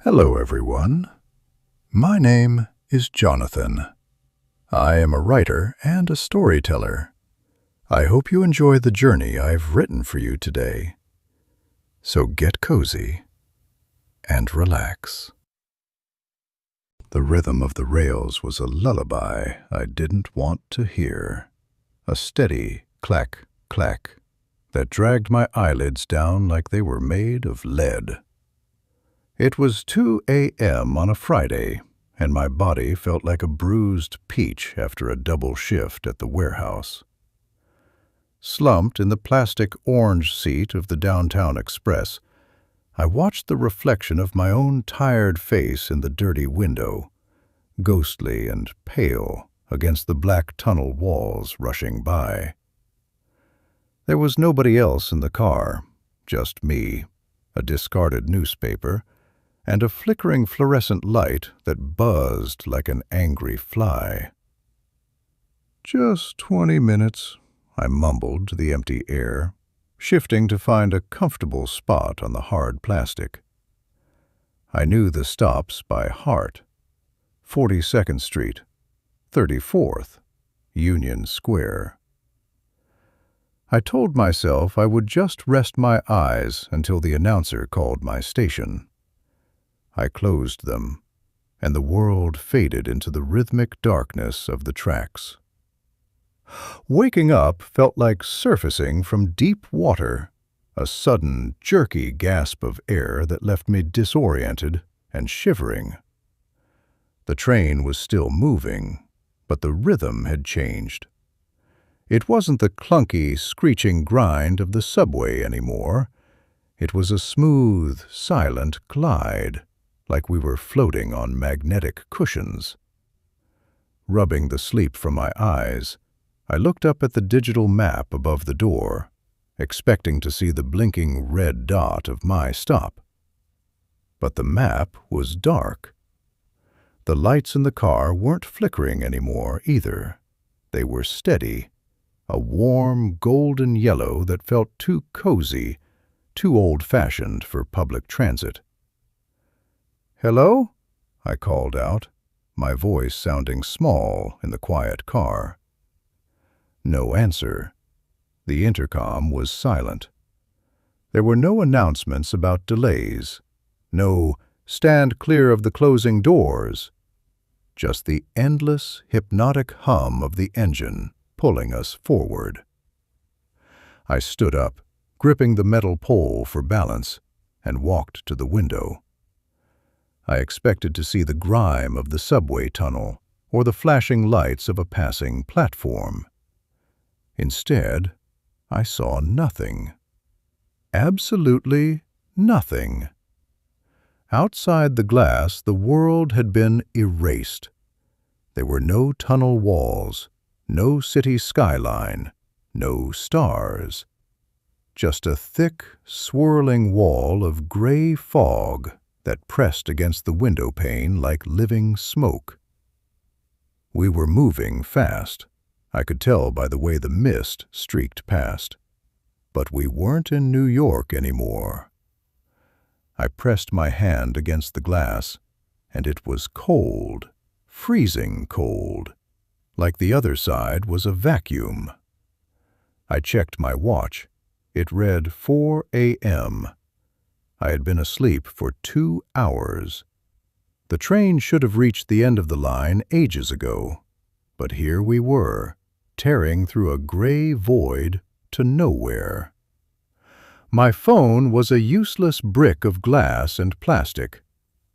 Hello, everyone. My name is Jonathan. I am a writer and a storyteller. I hope you enjoy the journey I've written for you today. So get cozy and relax. The rhythm of the rails was a lullaby I didn't want to hear. A steady clack, clack that dragged my eyelids down like they were made of lead. It was 2 a.m. on a Friday, and my body felt like a bruised peach after a double shift at the warehouse. Slumped in the plastic orange seat of the downtown express, I watched the reflection of my own tired face in the dirty window, ghostly and pale against the black tunnel walls rushing by. There was nobody else in the car, just me, a discarded newspaper, and a flickering fluorescent light that buzzed like an angry fly. "Just 20 minutes," I mumbled to the empty air, shifting to find a comfortable spot on the hard plastic. I knew the stops by heart. 42nd Street, 34th, Union Square. I told myself I would just rest my eyes until the announcer called my station. I closed them, and the world faded into the rhythmic darkness of the tracks. Waking up felt like surfacing from deep water, a sudden, jerky gasp of air that left me disoriented and shivering. The train was still moving, but the rhythm had changed. It wasn't the clunky, screeching grind of the subway anymore. It was a smooth, silent glide, like we were floating on magnetic cushions. Rubbing the sleep from my eyes, I looked up at the digital map above the door, expecting to see the blinking red dot of my stop. But the map was dark. The lights in the car weren't flickering anymore either. They were steady, a warm golden yellow that felt too cozy, too old-fashioned for public transit. "Hello?" I called out, my voice sounding small in the quiet car. No answer. The intercom was silent. There were no announcements about delays, no "stand clear of the closing doors," just the endless, hypnotic hum of the engine pulling us forward. I stood up, gripping the metal pole for balance, and walked to the window. I expected to see the grime of the subway tunnel or the flashing lights of a passing platform. Instead, I saw nothing. Absolutely nothing. Outside the glass, the world had been erased. There were no tunnel walls, no city skyline, no stars. Just a thick, swirling wall of gray fog that pressed against the window pane like living smoke. We were moving fast. I could tell by the way the mist streaked past. But we weren't in New York anymore. I pressed my hand against the glass, and it was cold, freezing cold, like the other side was a vacuum. I checked my watch. It read 4 a.m. I had been asleep for 2 hours. The train should have reached the end of the line ages ago, but here we were, tearing through a gray void to nowhere. My phone was a useless brick of glass and plastic,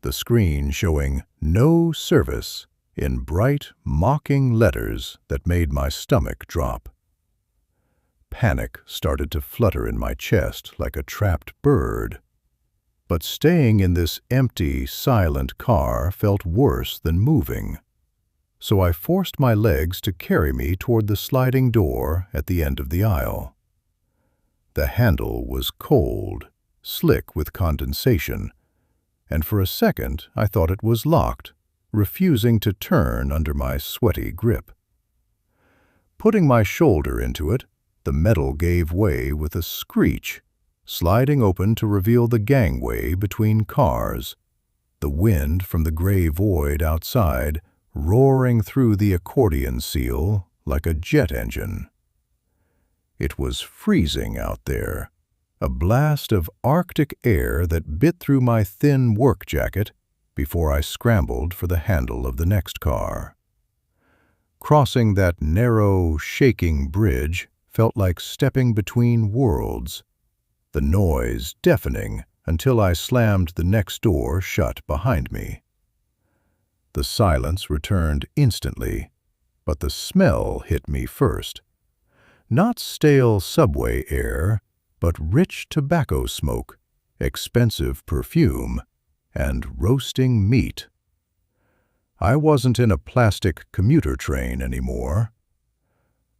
the screen showing "No service" in bright, mocking letters that made my stomach drop. Panic started to flutter in my chest like a trapped bird. But staying in this empty, silent car felt worse than moving. So I forced my legs to carry me toward the sliding door at the end of the aisle. The handle was cold, slick with condensation, and for a second I thought it was locked, refusing to turn under my sweaty grip. Putting my shoulder into it, the metal gave way with a screech, sliding open to reveal the gangway between cars. the wind from the gray void outside roaring through the accordion seal like a jet engine. It was freezing out there, a blast of Arctic air that bit through my thin work jacket before I scrambled for the handle of the next car. Crossing that narrow, shaking bridge felt like stepping between worlds, the noise deafening until I slammed the next door shut behind me. The silence returned instantly, but the smell hit me first. Not stale subway air, but rich tobacco smoke, expensive perfume, and roasting meat. I wasn't in a plastic commuter train anymore.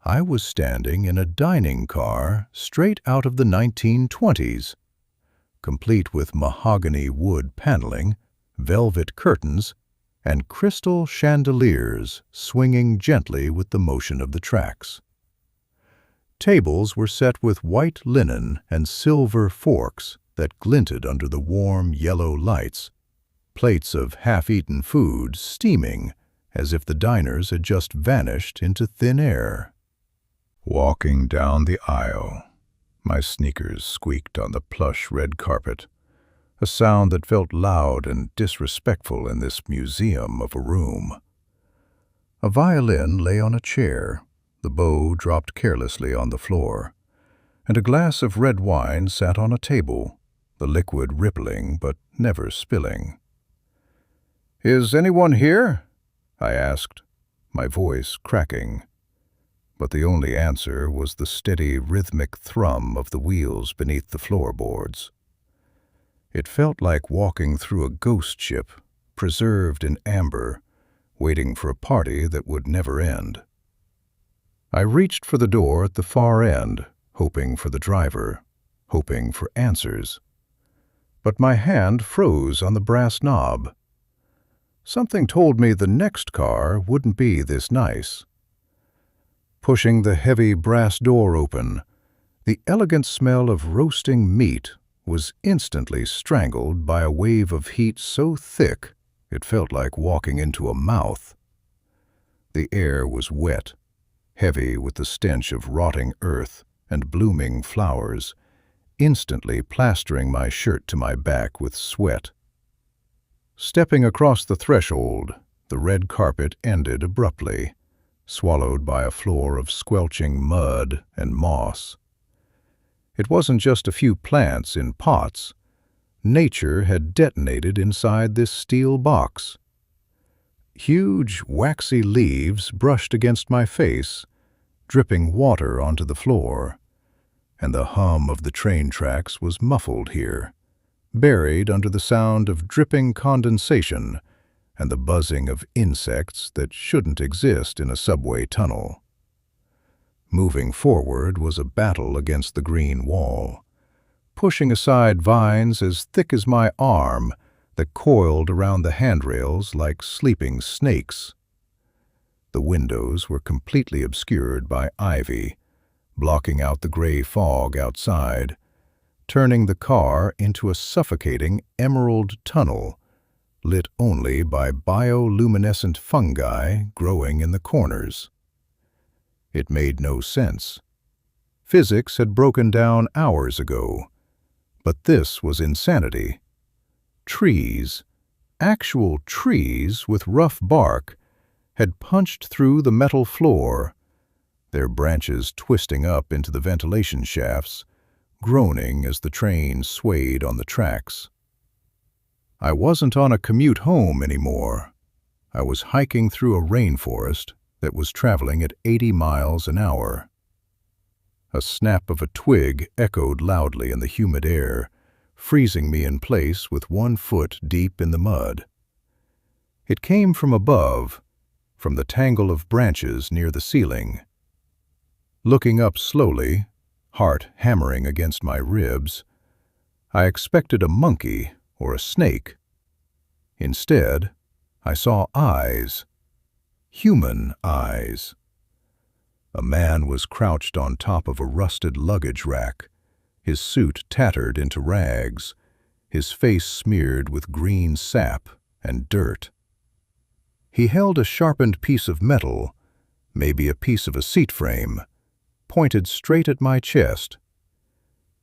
I was standing in a dining car straight out of the 1920s, complete with mahogany wood paneling, velvet curtains, and crystal chandeliers swinging gently with the motion of the tracks. Tables were set with white linen and silver forks that glinted under the warm yellow lights, plates of half-eaten food steaming as if the diners had just vanished into thin air. Walking down the aisle, my sneakers squeaked on the plush red carpet, a sound that felt loud and disrespectful in this museum of a room. A violin lay on a chair, the bow dropped carelessly on the floor, and a glass of red wine sat on a table, the liquid rippling but never spilling. "Is anyone here?" I asked, my voice cracking. But the only answer was the steady rhythmic thrum of the wheels beneath the floorboards. It felt like walking through a ghost ship, preserved in amber, waiting for a party that would never end. I reached for the door at the far end, hoping for the driver, hoping for answers. But my hand froze on the brass knob. Something told me the next car wouldn't be this nice. Pushing the heavy brass door open, the elegant smell of roasting meat was instantly strangled by a wave of heat so thick it felt like walking into a mouth. The air was wet, heavy with the stench of rotting earth and blooming flowers, instantly plastering my shirt to my back with sweat. Stepping across the threshold, the red carpet ended abruptly, swallowed by a floor of squelching mud and moss. It wasn't just a few plants in pots. Nature had detonated inside this steel box. Huge, waxy leaves brushed against my face, dripping water onto the floor, and the hum of the train tracks was muffled here, buried under the sound of dripping condensation and the buzzing of insects that shouldn't exist in a subway tunnel. Moving forward was a battle against the green wall, pushing aside vines as thick as my arm that coiled around the handrails like sleeping snakes. The windows were completely obscured by ivy, blocking out the gray fog outside, turning the car into a suffocating emerald tunnel, lit only by bioluminescent fungi growing in the corners. It made no sense. Physics had broken down hours ago, but this was insanity. Trees, actual trees with rough bark, had punched through the metal floor, their branches twisting up into the ventilation shafts, groaning as the train swayed on the tracks. I wasn't on a commute home anymore. I was hiking through a rainforest that was traveling at 80 miles an hour. A snap of a twig echoed loudly in the humid air, freezing me in place with 1 foot deep in the mud. It came from above, from the tangle of branches near the ceiling. Looking up slowly, heart hammering against my ribs, I expected a monkey or a snake. Instead, I saw eyes, human eyes. A man was crouched on top of a rusted luggage rack, his suit tattered into rags, his face smeared with green sap and dirt. He held a sharpened piece of metal, maybe a piece of a seat frame, pointed straight at my chest.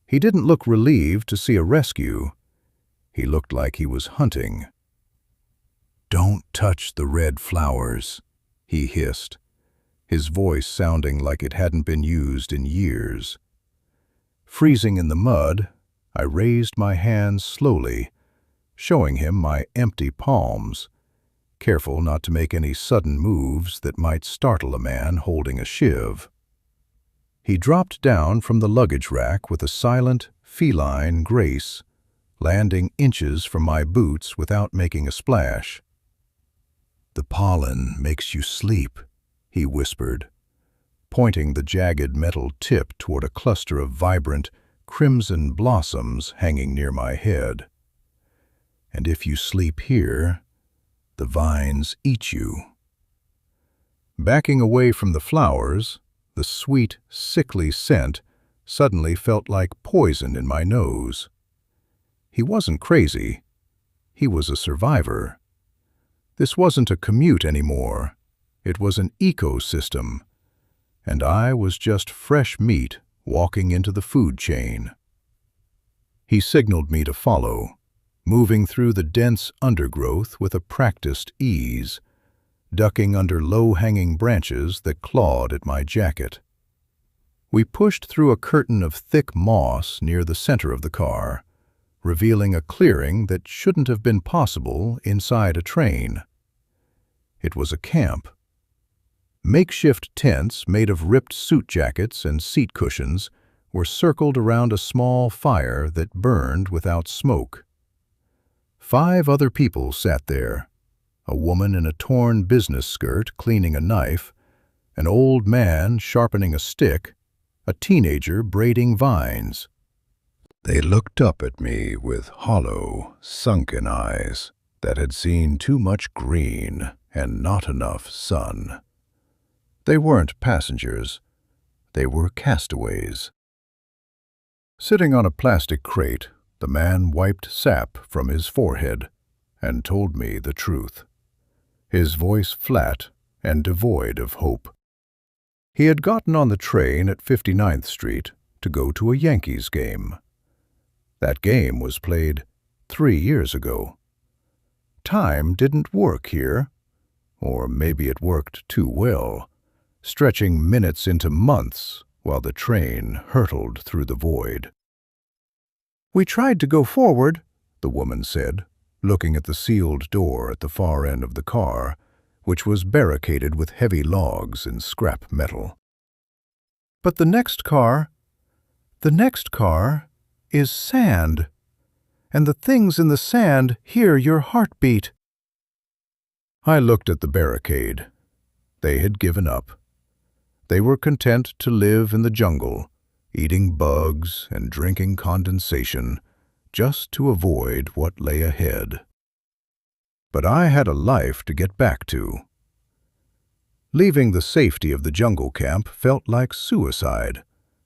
He didn't look relieved to see a rescue. He looked like he was hunting. "Don't touch the red flowers," he hissed, his voice sounding like it hadn't been used in years. Freezing in the mud, I raised my hands slowly, showing him my empty palms, careful not to make any sudden moves that might startle a man holding a shiv. He dropped down from the luggage rack with a silent, feline grace, landing inches from my boots without making a splash. "The pollen makes you sleep," he whispered, pointing the jagged metal tip toward a cluster of vibrant, crimson blossoms hanging near my head. "And if you sleep here, the vines eat you." Backing away from the flowers, the sweet, sickly scent suddenly felt like poison in my nose. He wasn't crazy. He was a survivor. This wasn't a commute anymore. It was an ecosystem, and I was just fresh meat walking into the food chain. He signaled me to follow, moving through the dense undergrowth with a practiced ease, ducking under low-hanging branches that clawed at my jacket. We pushed through a curtain of thick moss near the center of the car, revealing a clearing that shouldn't have been possible inside a train. It was a camp. Makeshift tents made of ripped suit jackets and seat cushions were circled around a small fire that burned without smoke. 5 other people sat there, a woman in a torn business skirt cleaning a knife, an old man sharpening a stick, a teenager braiding vines. They looked up at me with hollow, sunken eyes that had seen too much green and not enough sun. They weren't passengers. They were castaways. Sitting on a plastic crate, the man wiped sap from his forehead and told me the truth, his voice flat and devoid of hope. He had gotten on the train at 59th Street to go to a Yankees game. That game was played 3 years ago. Time didn't work here, or maybe it worked too well, stretching minutes into months while the train hurtled through the void. "We tried to go forward," the woman said, looking at the sealed door at the far end of the car, which was barricaded with heavy logs and scrap metal. "But the next car is sand, and the things in the sand hear your heartbeat." I looked at the barricade. They had given up. They were content to live in the jungle, eating bugs and drinking condensation, just to avoid what lay ahead. But I had a life to get back to. Leaving the safety of the jungle camp felt like suicide,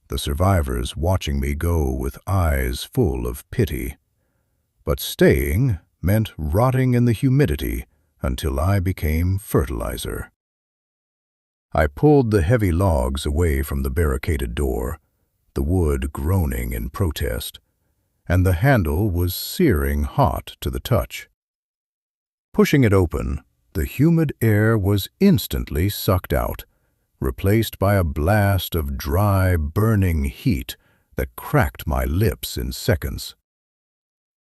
the survivors watching me go with eyes full of pity. But staying meant rotting in the humidity until I became fertilizer. I pulled the heavy logs away from the barricaded door, the wood groaning in protest, and the handle was searing hot to the touch. Pushing it open, the humid air was instantly sucked out, replaced by a blast of dry, burning heat that cracked my lips in seconds.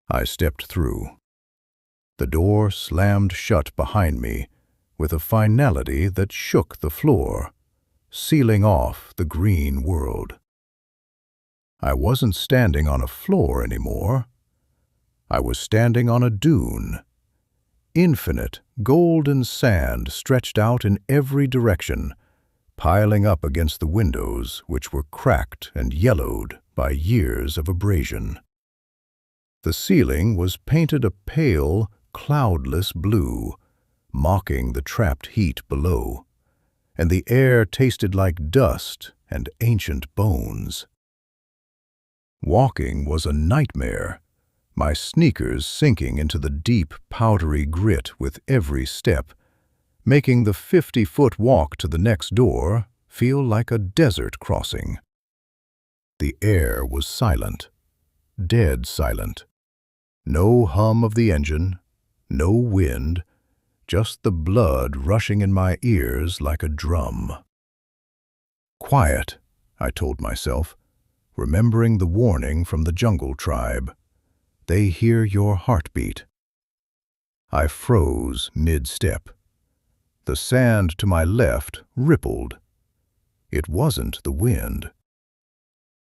I stepped through. The door slammed shut behind me with a finality that shook the floor, sealing off the green world. I wasn't standing on a floor anymore. I was standing on a dune. Infinite, golden sand stretched out in every direction, piling up against the windows which were cracked and yellowed by years of abrasion. The ceiling was painted a pale, cloudless blue, mocking the trapped heat below, and the air tasted like dust and ancient bones. Walking was a nightmare. my sneakers sinking into the deep, powdery grit with every step, making the 50-foot walk to the next door feel like a desert crossing. The air was silent, dead silent. No hum of the engine, no wind, just the blood rushing in my ears like a drum. Quiet, I told myself, remembering the warning from the jungle tribe. They hear your heartbeat. I froze mid-step. The sand to my left rippled. It wasn't the wind.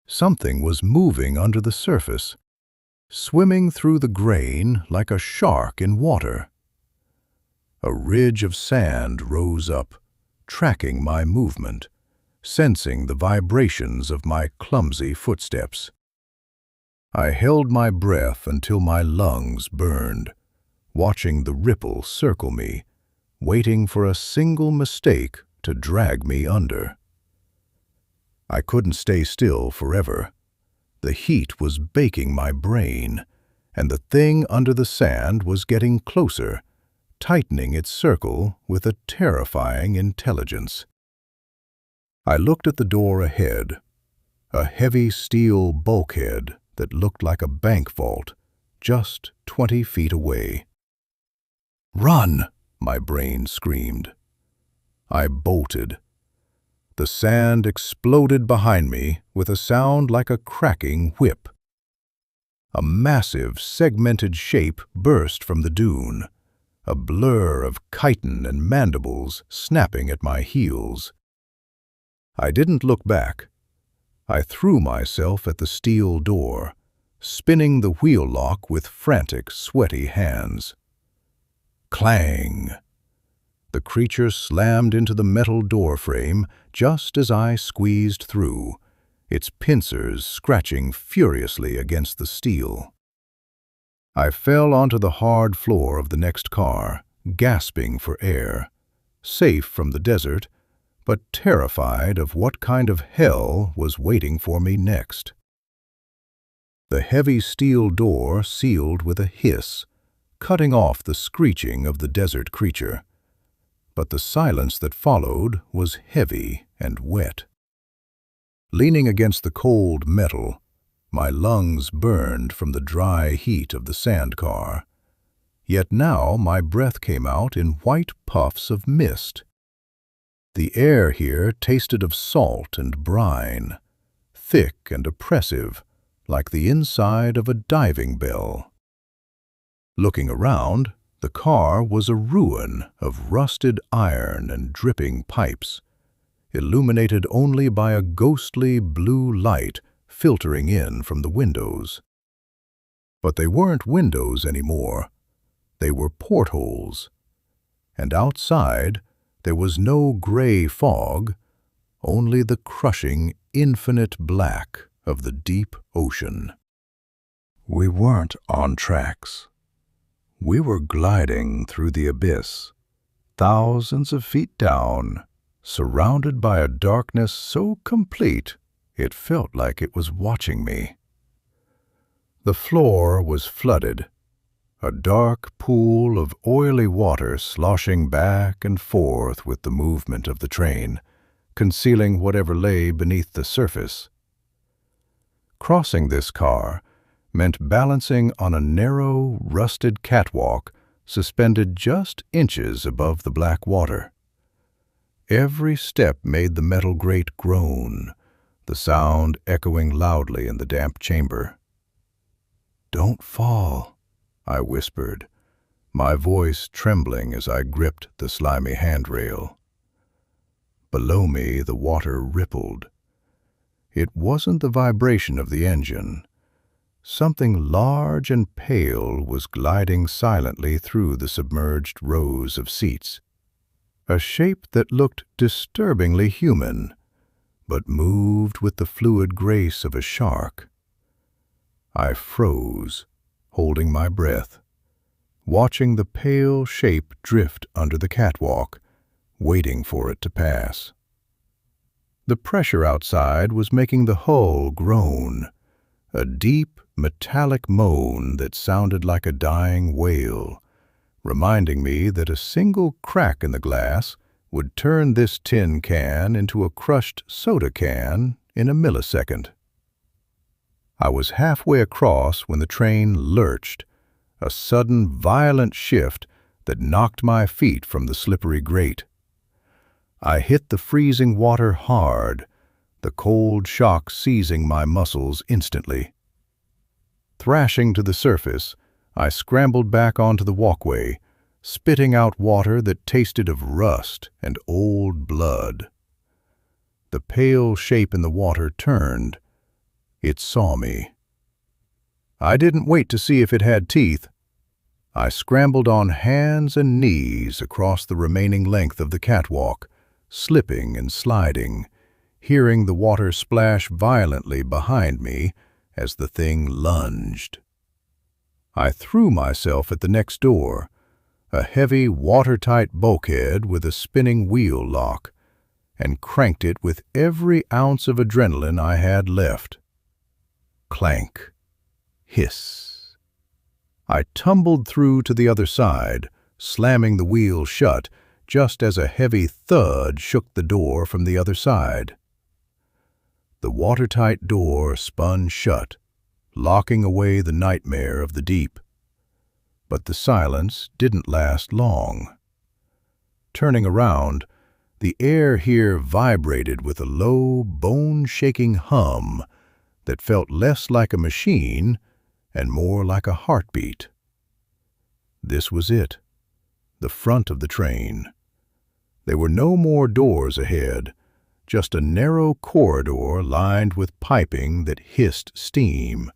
Something was moving under the surface, swimming through the grain like a shark in water. A ridge of sand rose up, tracking my movement, sensing the vibrations of my clumsy footsteps. I held my breath until my lungs burned, watching the ripple circle me, waiting for a single mistake to drag me under. I couldn't stay still forever. The heat was baking my brain, and the thing under the sand was getting closer, tightening its circle with a terrifying intelligence. I looked at the door ahead, a heavy steel bulkhead that looked like a bank vault, just 20 feet away. "Run!" my brain screamed. I bolted. The sand exploded behind me with a sound like a cracking whip. A massive, segmented shape burst from the dune, a blur of chitin and mandibles snapping at my heels. I didn't look back. I threw myself at the steel door, spinning the wheel lock with frantic, sweaty hands. Clang! The creature slammed into the metal door frame just as I squeezed through, its pincers scratching furiously against the steel. I fell onto the hard floor of the next car, gasping for air, safe from the desert, but terrified of what kind of hell was waiting for me next. The heavy steel door sealed with a hiss, cutting off the screeching of the desert creature. But the silence that followed was heavy and wet. Leaning against the cold metal, my lungs burned from the dry heat of the sand car. Yet now my breath came out in white puffs of mist. The air here tasted of salt and brine, thick and oppressive, like the inside of a diving bell. Looking around, the car was a ruin of rusted iron and dripping pipes, illuminated only by a ghostly blue light filtering in from the windows. But they weren't windows anymore. They were portholes. And outside, there was no gray fog, only the crushing, infinite black of the deep ocean. We weren't on tracks. We were gliding through the abyss, thousands of feet down, surrounded by a darkness so complete it felt like it was watching me. The floor was flooded, a dark pool of oily water sloshing back and forth with the movement of the train, concealing whatever lay beneath the surface. Crossing this car meant balancing on a narrow, rusted catwalk suspended just inches above the black water. Every step made the metal grate groan, the sound echoing loudly in the damp chamber. "Don't fall," I whispered, my voice trembling as I gripped the slimy handrail. Below me, the water rippled. It wasn't the vibration of the engine. Something large and pale was gliding silently through the submerged rows of seats. A shape that looked disturbingly human, but moved with the fluid grace of a shark. I froze, holding my breath, watching the pale shape drift under the catwalk, waiting for it to pass. The pressure outside was making the hull groan, a deep, metallic moan that sounded like a dying wail, reminding me that a single crack in the glass would turn this tin can into a crushed soda can in a millisecond. I was halfway across when the train lurched, a sudden violent shift that knocked my feet from the slippery grate. I hit the freezing water hard, the cold shock seizing my muscles instantly. Thrashing to the surface, I scrambled back onto the walkway, spitting out water that tasted of rust and old blood. The pale shape in the water turned. It saw me. I didn't wait to see if it had teeth. I scrambled on hands and knees across the remaining length of the catwalk, slipping and sliding, hearing the water splash violently behind me as the thing lunged. I threw myself at the next door, a heavy, watertight bulkhead with a spinning wheel lock, and cranked it with every ounce of adrenaline I had left. Clank. Hiss. I tumbled through to the other side, slamming the wheel shut just as a heavy thud shook the door from the other side. The watertight door spun shut, locking away the nightmare of the deep. But the silence didn't last long. Turning around, the air here vibrated with a low, bone-shaking hum that felt less like a machine and more like a heartbeat. This was it, the front of the train. There were no more doors ahead, just a narrow corridor lined with piping that hissed steam,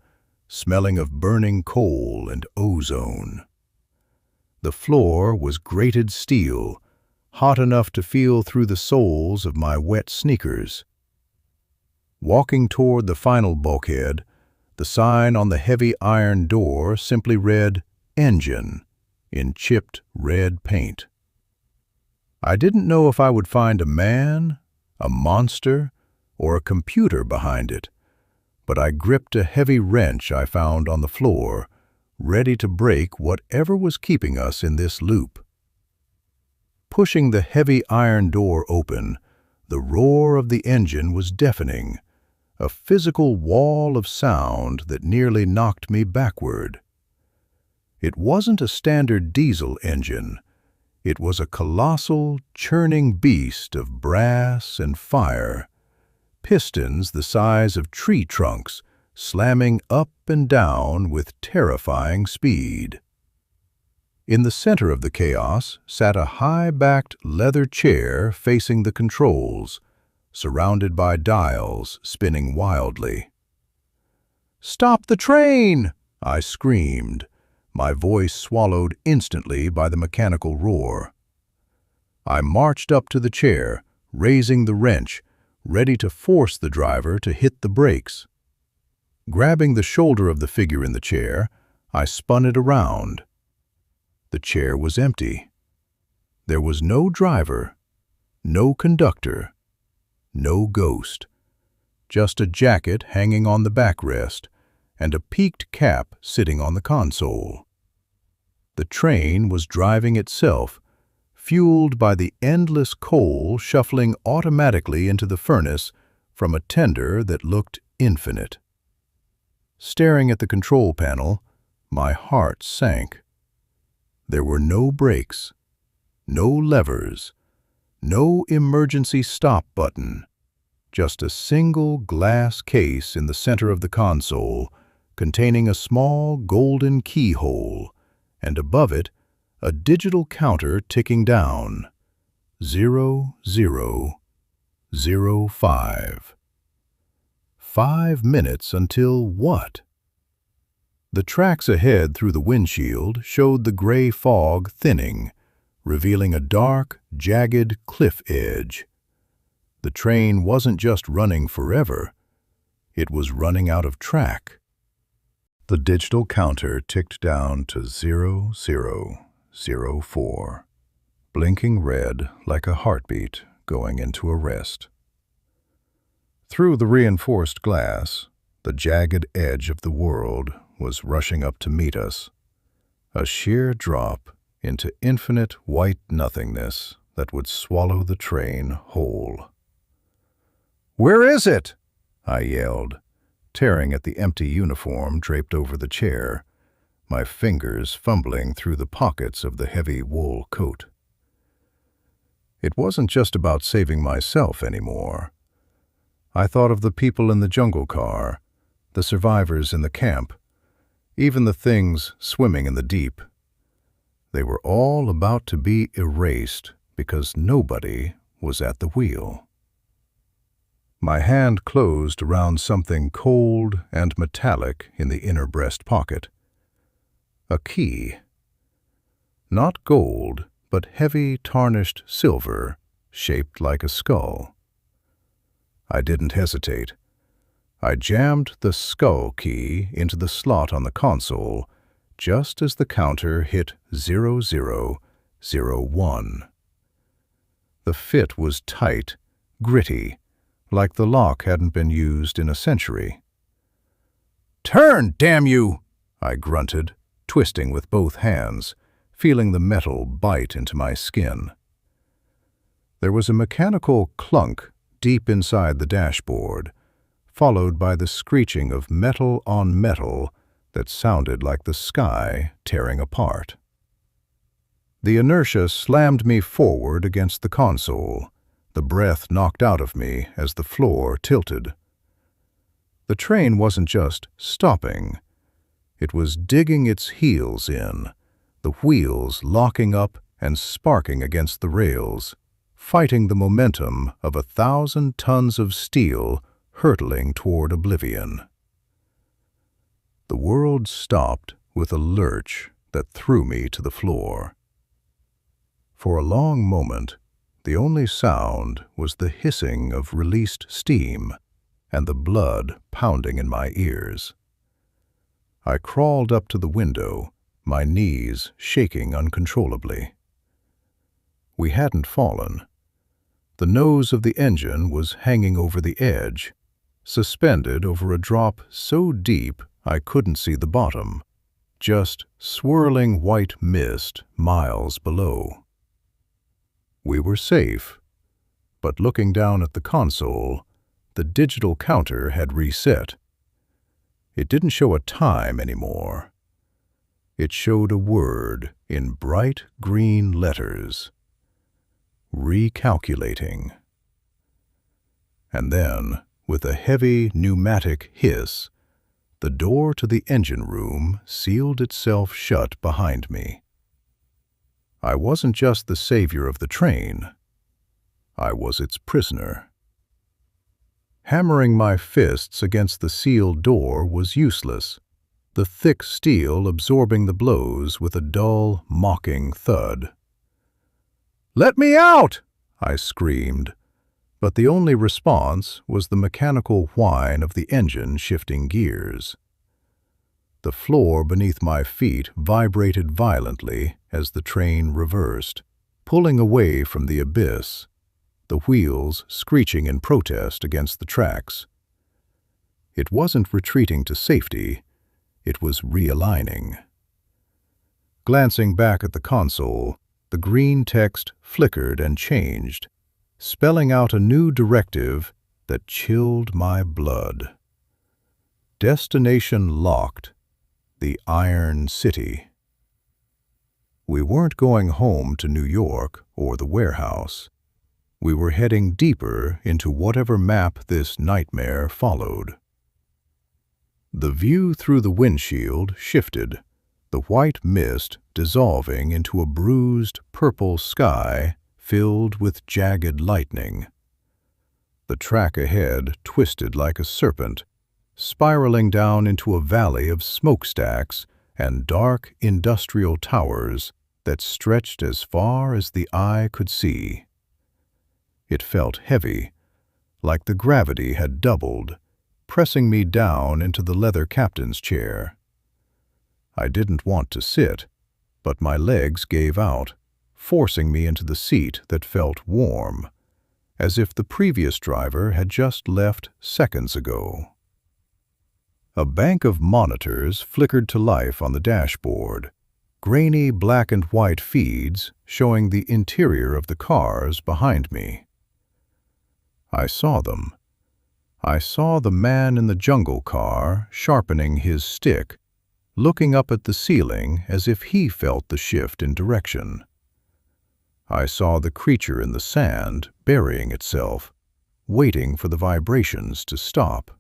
smelling of burning coal and ozone. The floor was grated steel, hot enough to feel through the soles of my wet sneakers. Walking toward the final bulkhead, the sign on the heavy iron door simply read, "Engine," in chipped red paint. I didn't know if I would find a man, a monster, or a computer behind it, but I gripped a heavy wrench I found on the floor, ready to break whatever was keeping us in this loop. Pushing the heavy iron door open, the roar of the engine was deafening, a physical wall of sound that nearly knocked me backward. It wasn't a standard diesel engine. It was a colossal, churning beast of brass and fire, pistons the size of tree trunks slamming up and down with terrifying speed. In the center of the chaos sat a high-backed leather chair facing the controls, surrounded by dials spinning wildly. "Stop the train!" I screamed, my voice swallowed instantly by the mechanical roar. I marched up to the chair, raising the wrench, ready to force the driver to hit the brakes. Grabbing the shoulder of the figure in the chair, I spun it around. The chair was empty. There was no driver, no conductor, no ghost, just a jacket hanging on the backrest and a peaked cap sitting on the console. The train was driving itself, fueled by the endless coal shuffling automatically into the furnace from a tender that looked infinite. Staring at the control panel, my heart sank. There were no brakes, no levers, no emergency stop button, just a single glass case in the center of the console containing a small golden keyhole, and above it, a digital counter ticking down, 0005. 5 minutes until what? The tracks ahead through the windshield showed the gray fog thinning, revealing a dark, jagged cliff edge. The train wasn't just running forever, it was running out of track. The digital counter ticked down to 0004, blinking red like a heartbeat going into a rest. Through the reinforced glass, The jagged edge of the world was rushing up to meet us, a sheer drop into infinite white nothingness that would swallow the train whole. "Where is it?" I yelled, tearing at the empty uniform draped over the chair, my fingers fumbling through the pockets of the heavy wool coat. It wasn't just about saving myself anymore. I thought of the people in the jungle car, the survivors in the camp, even the things swimming in the deep. They were all about to be erased because nobody was at the wheel. My hand closed around something cold and metallic in the inner breast pocket. A key. Not gold, but heavy tarnished silver, shaped like a skull. I didn't hesitate. I jammed the skull key into the slot on the console just as the counter hit 0001. The fit was tight, gritty, like the lock hadn't been used in a century. "Turn, damn you!" I grunted, twisting with both hands, feeling the metal bite into my skin. There was a mechanical clunk deep inside the dashboard, followed by the screeching of metal on metal that sounded like the sky tearing apart. The inertia slammed me forward against the console, the breath knocked out of me as the floor tilted. The train wasn't just stopping. It was digging its heels in, the wheels locking up and sparking against the rails, fighting the momentum of 1,000 tons of steel hurtling toward oblivion. The world stopped with a lurch that threw me to the floor. For a long moment, the only sound was the hissing of released steam and the blood pounding in my ears. I crawled up to the window, my knees shaking uncontrollably. We hadn't fallen. The nose of the engine was hanging over the edge, suspended over a drop so deep I couldn't see the bottom, just swirling white mist miles below. We were safe, but looking down at the console, the digital counter had reset. It didn't show a time anymore. It showed a word in bright green letters: recalculating. And then, with a heavy pneumatic hiss, the door to the engine room sealed itself shut behind me. I wasn't just the savior of the train. I was its prisoner. Hammering my fists against the sealed door was useless, the thick steel absorbing the blows with a dull, mocking thud. "Let me out!" I screamed, but the only response was the mechanical whine of the engine shifting gears. The floor beneath my feet vibrated violently as the train reversed, pulling away from the abyss, the wheels screeching in protest against the tracks. It wasn't retreating to safety, it was realigning. Glancing back at the console, the green text flickered and changed, spelling out a new directive that chilled my blood. Destination locked, the Iron City. We weren't going home to New York or the warehouse. We were heading deeper into whatever map this nightmare followed. The view through the windshield shifted, the white mist dissolving into a bruised purple sky filled with jagged lightning. The track ahead twisted like a serpent, spiraling down into a valley of smokestacks and dark industrial towers that stretched as far as the eye could see. It felt heavy, like the gravity had doubled, pressing me down into the leather captain's chair. I didn't want to sit, but my legs gave out, forcing me into the seat that felt warm, as if the previous driver had just left seconds ago. A bank of monitors flickered to life on the dashboard, grainy black and white feeds showing the interior of the cars behind me. I saw them. I saw the man in the jungle car sharpening his stick, looking up at the ceiling as if he felt the shift in direction. I saw the creature in the sand burying itself, waiting for the vibrations to stop.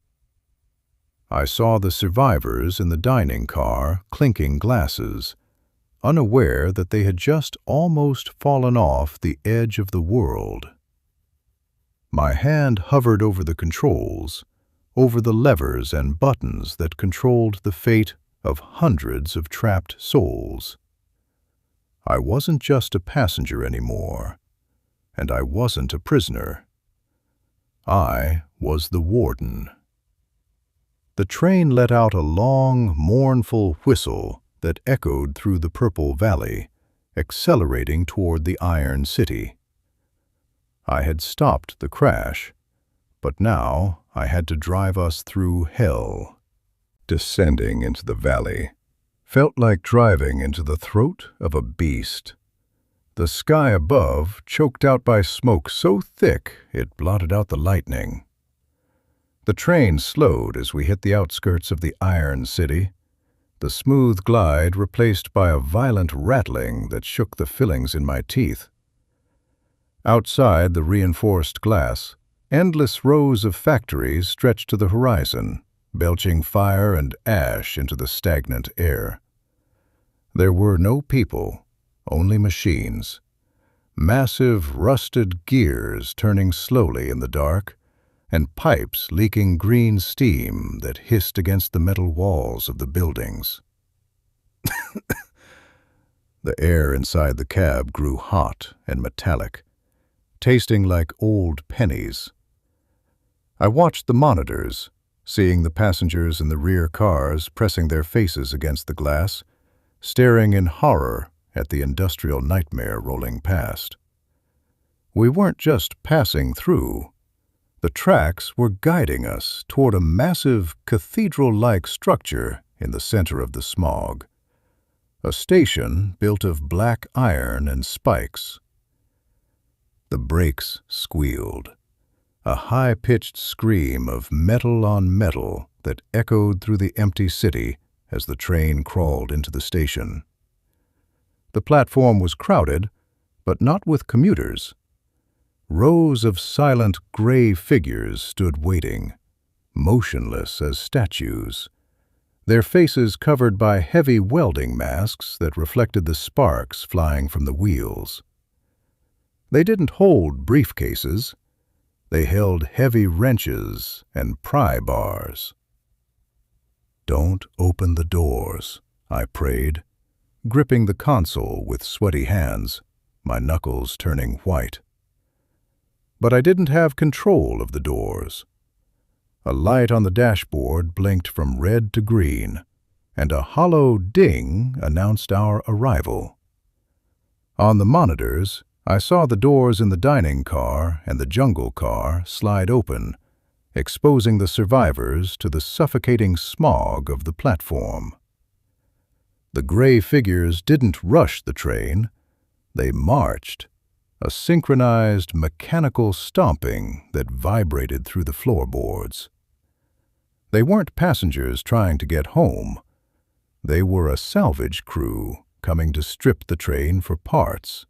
I saw the survivors in the dining car clinking glasses, unaware that they had just almost fallen off the edge of the world. My hand hovered over the controls, over the levers and buttons that controlled the fate of hundreds of trapped souls. I wasn't just a passenger anymore, and I wasn't a prisoner. I was the warden. The train let out a long, mournful whistle that echoed through the purple valley, accelerating toward the Iron City. I had stopped the crash, but now I had to drive us through hell. Descending into the valley felt like driving into the throat of a beast. The sky above choked out by smoke so thick it blotted out the lightning. The train slowed as we hit the outskirts of the Iron City, the smooth glide replaced by a violent rattling that shook the fillings in my teeth. Outside the reinforced glass, endless rows of factories stretched to the horizon, belching fire and ash into the stagnant air. There were no people, only machines. Massive, rusted gears turning slowly in the dark, and pipes leaking green steam that hissed against the metal walls of the buildings. The air inside the cab grew hot and metallic, tasting like old pennies. I watched the monitors, seeing the passengers in the rear cars pressing their faces against the glass, staring in horror at the industrial nightmare rolling past. We weren't just passing through. The tracks were guiding us toward a massive cathedral-like structure in the center of the smog. A station built of black iron and spikes. The brakes squealed, a high-pitched scream of metal on metal that echoed through the empty city as the train crawled into the station. The platform was crowded, but not with commuters. Rows of silent gray figures stood waiting, motionless as statues, their faces covered by heavy welding masks that reflected the sparks flying from the wheels. They didn't hold briefcases. They held heavy wrenches and pry bars. "Don't open the doors," I prayed, gripping the console with sweaty hands, my knuckles turning white. But I didn't have control of the doors. A light on the dashboard blinked from red to green, and a hollow ding announced our arrival. On the monitors, I saw the doors in the dining car and the jungle car slide open, exposing the survivors to the suffocating smog of the platform. The gray figures didn't rush the train. They marched, a synchronized mechanical stomping that vibrated through the floorboards. They weren't passengers trying to get home. They were a salvage crew coming to strip the train for parts.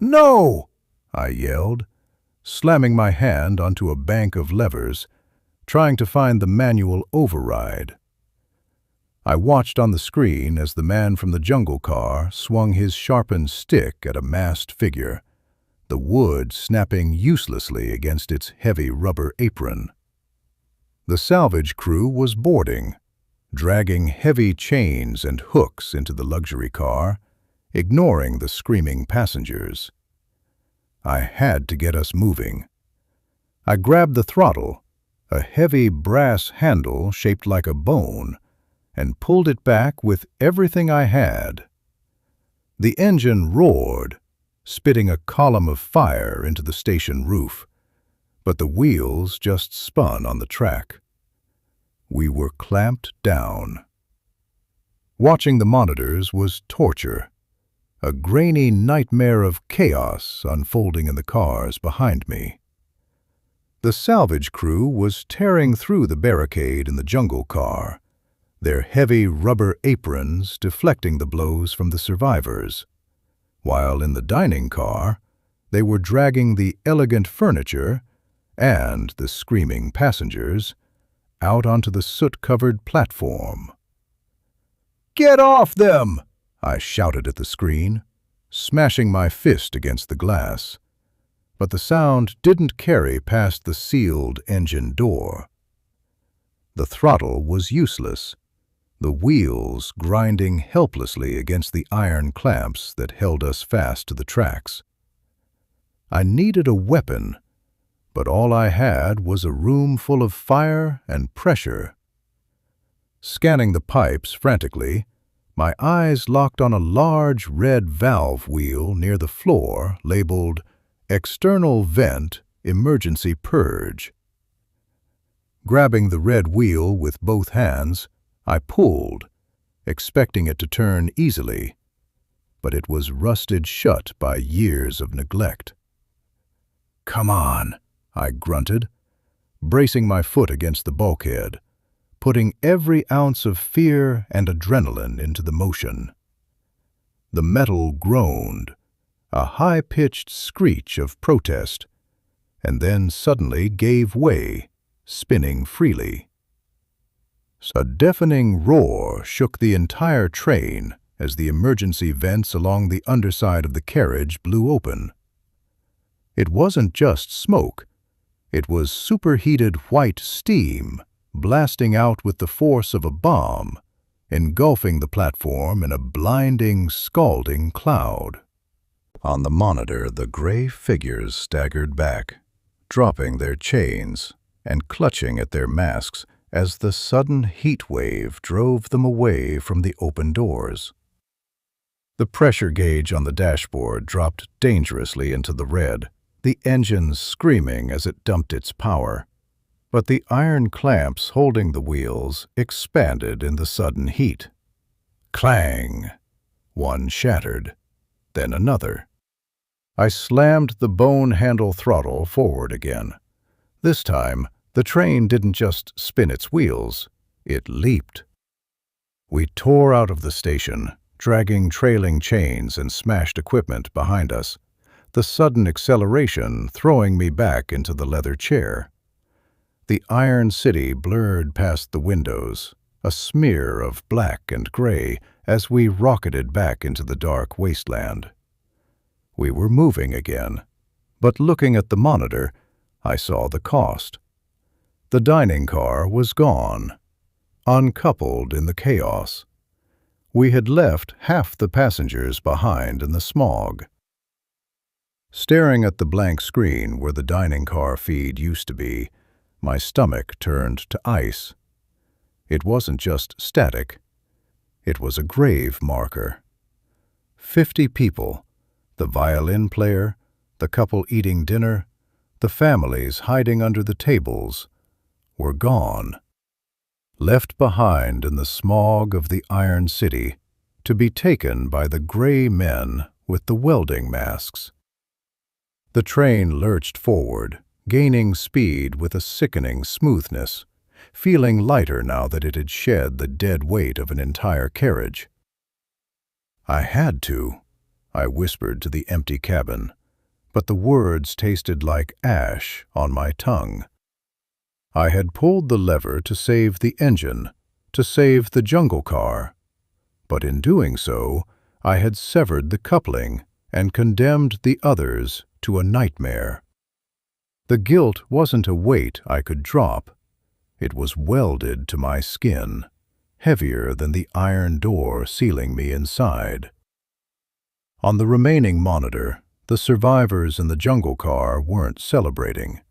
"No!" I yelled, slamming my hand onto a bank of levers, trying to find the manual override. I watched on the screen as the man from the jungle car swung his sharpened stick at a masked figure, the wood snapping uselessly against its heavy rubber apron. The salvage crew was boarding, dragging heavy chains and hooks into the luxury car, ignoring the screaming passengers. I had to get us moving. I grabbed the throttle, a heavy brass handle shaped like a bone, and pulled it back with everything I had. The engine roared, spitting a column of fire into the station roof, but the wheels just spun on the track. We were clamped down. Watching the monitors was torture, a grainy nightmare of chaos unfolding in the cars behind me. The salvage crew was tearing through the barricade in the jungle car, their heavy rubber aprons deflecting the blows from the survivors, while in the dining car, they were dragging the elegant furniture and the screaming passengers out onto the soot-covered platform. "Get off them!" I shouted at the screen, smashing my fist against the glass. But the sound didn't carry past the sealed engine door. The throttle was useless, the wheels grinding helplessly against the iron clamps that held us fast to the tracks. I needed a weapon, but all I had was a room full of fire and pressure. Scanning the pipes frantically, my eyes locked on a large red valve wheel near the floor labeled External Vent Emergency Purge. Grabbing the red wheel with both hands, I pulled, expecting it to turn easily, but it was rusted shut by years of neglect. "Come on," I grunted, bracing my foot against the bulkhead, putting every ounce of fear and adrenaline into the motion. The metal groaned, a high-pitched screech of protest, and then suddenly gave way, spinning freely. A deafening roar shook the entire train as the emergency vents along the underside of the carriage blew open. It wasn't just smoke, it was superheated white steam blasting out with the force of a bomb, engulfing the platform in a blinding, scalding cloud. On the monitor, the gray figures staggered back, dropping their chains and clutching at their masks as the sudden heat wave drove them away from the open doors. The pressure gauge on the dashboard dropped dangerously into the red, the engine screaming as it dumped its power. But the iron clamps holding the wheels expanded in the sudden heat. Clang! One shattered, then another. I slammed the bone handle throttle forward again. This time, the train didn't just spin its wheels, it leaped. We tore out of the station, dragging trailing chains and smashed equipment behind us, the sudden acceleration throwing me back into the leather chair. The iron city blurred past the windows, a smear of black and gray as we rocketed back into the dark wasteland. We were moving again, but looking at the monitor, I saw the cost. The dining car was gone, uncoupled in the chaos. We had left half the passengers behind in the smog. Staring at the blank screen where the dining car feed used to be, my stomach turned to ice. It wasn't just static. It was a grave marker. 50 people, the violin player, the couple eating dinner, the families hiding under the tables, were gone. Left behind in the smog of the Iron City to be taken by the gray men with the welding masks. The train lurched forward, gaining speed with a sickening smoothness, feeling lighter now that it had shed the dead weight of an entire carriage. "I had to," I whispered to the empty cabin, but the words tasted like ash on my tongue. I had pulled the lever to save the engine, to save the jungle car, but in doing so, I had severed the coupling and condemned the others to a nightmare. The guilt wasn't a weight I could drop. It was welded to my skin, heavier than the iron door sealing me inside. On the remaining monitor, the survivors in the jungle car weren't celebrating.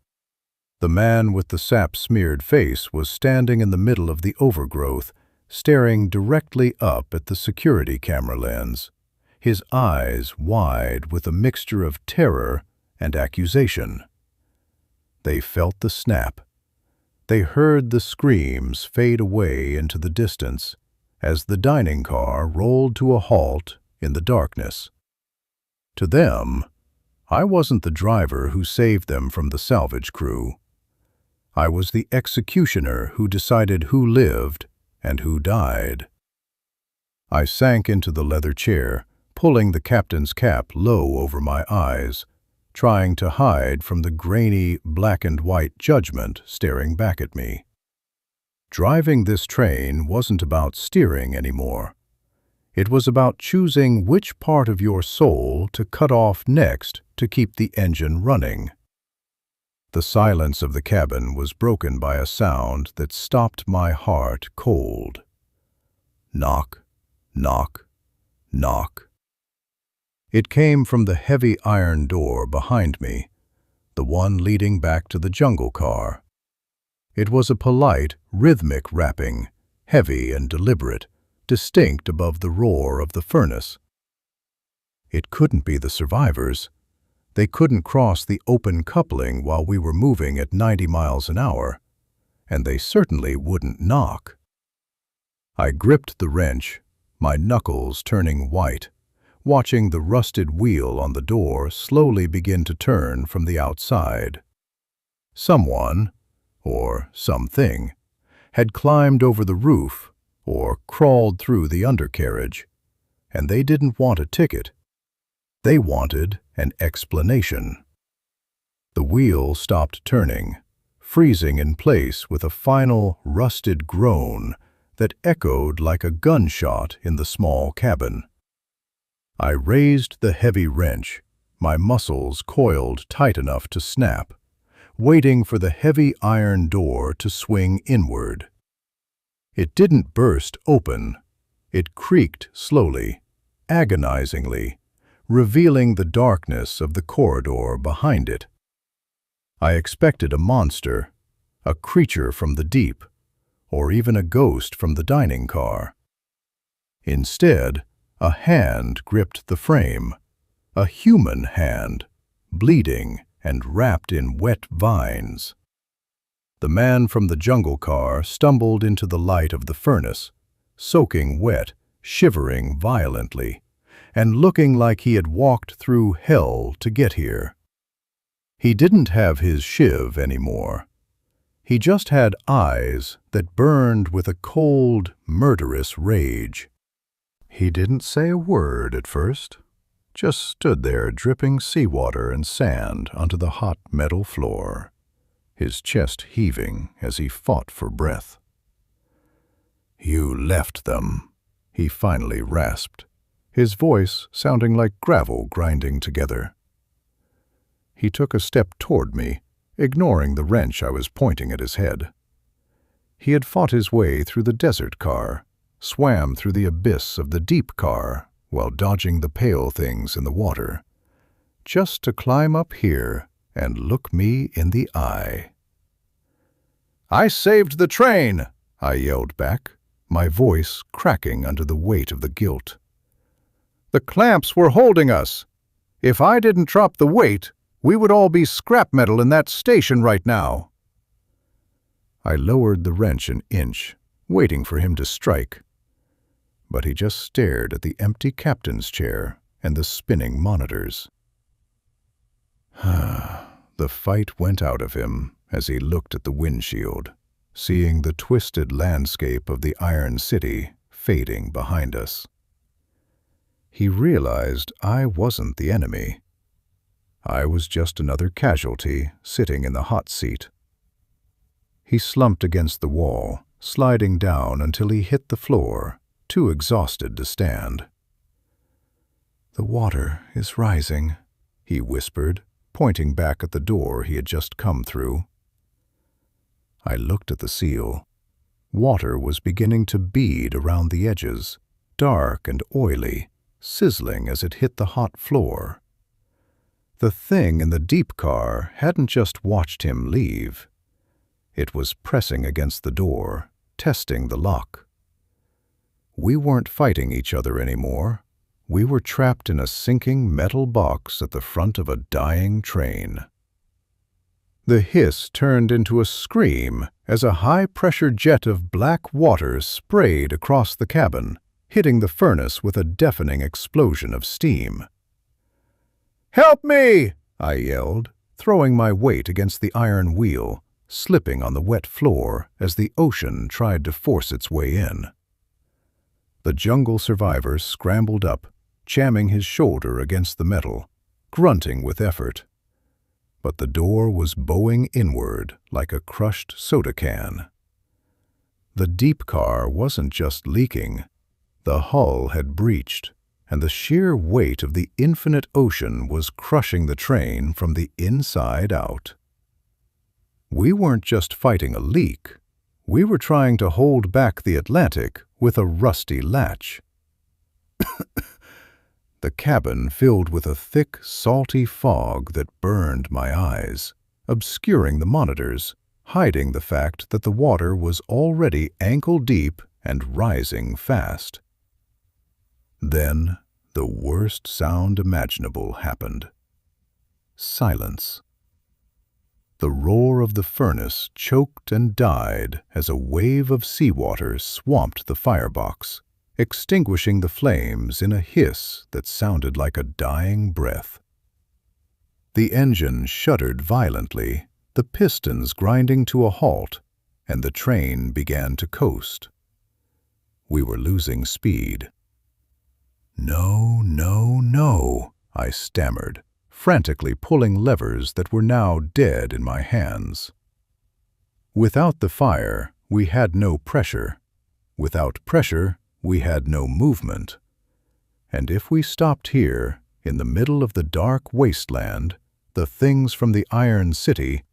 The man with the sap-smeared face was standing in the middle of the overgrowth, staring directly up at the security camera lens, his eyes wide with a mixture of terror and accusation. They felt the snap. They heard the screams fade away into the distance as the dining car rolled to a halt in the darkness. To them, I wasn't the driver who saved them from the salvage crew. I was the executioner who decided who lived and who died. I sank into the leather chair, pulling the captain's cap low over my eyes, trying to hide from the grainy, black-and-white judgment staring back at me. Driving this train wasn't about steering anymore. It was about choosing which part of your soul to cut off next to keep the engine running. The silence of the cabin was broken by a sound that stopped my heart cold. Knock, knock, knock. It came from the heavy iron door behind me, the one leading back to the jungle car. It was a polite, rhythmic rapping, heavy and deliberate, distinct above the roar of the furnace. It couldn't be the survivors. They couldn't cross the open coupling while we were moving at 90 miles an hour, and they certainly wouldn't knock. I gripped the wrench, my knuckles turning white, watching the rusted wheel on the door slowly begin to turn from the outside. Someone, or something, had climbed over the roof or crawled through the undercarriage, and they didn't want a ticket. They wanted an explanation. The wheel stopped turning, freezing in place with a final rusted groan that echoed like a gunshot in the small cabin. I raised the heavy wrench, my muscles coiled tight enough to snap, waiting for the heavy iron door to swing inward. It didn't burst open. It creaked slowly, agonizingly, revealing the darkness of the corridor behind it. I expected a monster, a creature from the deep, or even a ghost from the dining car. Instead, a hand gripped the frame, a human hand, bleeding and wrapped in wet vines. The man from the jungle car stumbled into the light of the furnace, soaking wet, shivering violently, and looking like he had walked through hell to get here. He didn't have his shiv anymore. He just had eyes that burned with a cold, murderous rage. He didn't say a word at first, just stood there dripping seawater and sand onto the hot metal floor, his chest heaving as he fought for breath. "You left them," he finally rasped, his voice sounding like gravel grinding together. He took a step toward me, ignoring the wrench I was pointing at his head. He had fought his way through the desert car, swam through the abyss of the deep car while dodging the pale things in the water, just to climb up here and look me in the eye. "I saved the train!" I yelled back, my voice cracking under the weight of the guilt. "The clamps were holding us. If I didn't drop the weight, we would all be scrap metal in that station right now." I lowered the wrench an inch, waiting for him to strike, but he just stared at the empty captain's chair and the spinning monitors. The fight went out of him as he looked at the windshield, seeing the twisted landscape of the Iron City fading behind us. He realized I wasn't the enemy. I was just another casualty sitting in the hot seat. He slumped against the wall, sliding down until he hit the floor, too exhausted to stand. "The water is rising," he whispered, pointing back at the door he had just come through. I looked at the seal. Water was beginning to bead around the edges, dark and oily, sizzling as it hit the hot floor. The thing in the deep car hadn't just watched him leave. It was pressing against the door, testing the lock. We weren't fighting each other anymore. We were trapped in a sinking metal box at the front of a dying train. The hiss turned into a scream as a high-pressure jet of black water sprayed across the cabin, hitting the furnace with a deafening explosion of steam. "Help me!" I yelled, throwing my weight against the iron wheel, slipping on the wet floor as the ocean tried to force its way in. The jungle survivor scrambled up, jamming his shoulder against the metal, grunting with effort. But the door was bowing inward like a crushed soda can. The deep car wasn't just leaking. The hull had breached, and the sheer weight of the infinite ocean was crushing the train from the inside out. We weren't just fighting a leak. We were trying to hold back the Atlantic with a rusty latch. The cabin filled with a thick, salty fog that burned my eyes, obscuring the monitors, hiding the fact that the water was already ankle-deep and rising fast. Then, the worst sound imaginable happened. Silence. The roar of the furnace choked and died as a wave of seawater swamped the firebox, extinguishing the flames in a hiss that sounded like a dying breath. The engine shuddered violently, the pistons grinding to a halt, and the train began to coast. We were losing speed. "No, no, no," I stammered, frantically pulling levers that were now dead in my hands. Without the fire, we had no pressure. Without pressure, we had no movement. And if we stopped here, in the middle of the dark wasteland, the things from the Iron City,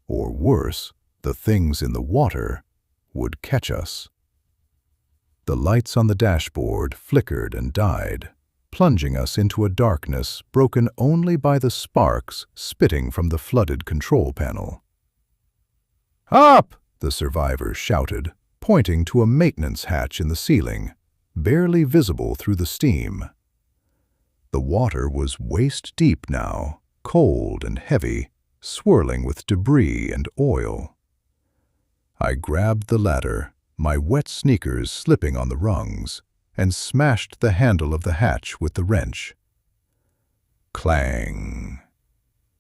or worse, the things in the water, would catch us. The lights on the dashboard flickered and died, plunging us into a darkness broken only by the sparks spitting from the flooded control panel. "Up!" the survivor shouted, pointing to a maintenance hatch in the ceiling, barely visible through the steam. The water was waist-deep now, cold and heavy, swirling with debris and oil. I grabbed the ladder, my wet sneakers slipping on the rungs, and smashed the handle of the hatch with the wrench. Clang!